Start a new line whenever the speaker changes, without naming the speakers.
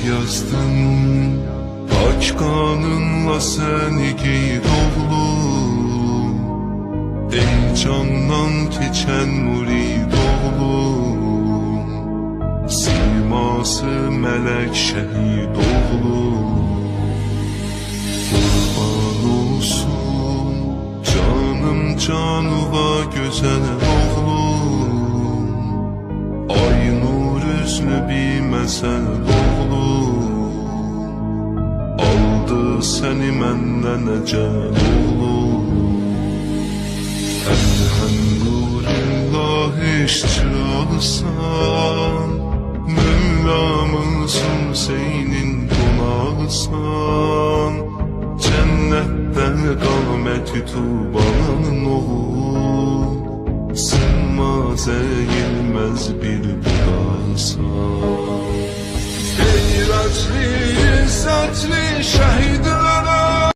yazdın. Pak kanınla seni giyid oğlum, ey candan keçen murid oğlum. Siması melek şehid oğlum. Kurban olsun canım canıva güzel oğlum, ay nur üzlü bir mesel oğlum. Aldı seni menden ecel oğlum. Elhamdülillah işçi alsan, Mevlamızın Hüseynin konağısan. Cennetten kâmeti tubanın oğul, sığmaz eğilmez bir budasan. Geyretli, izzetli şehidin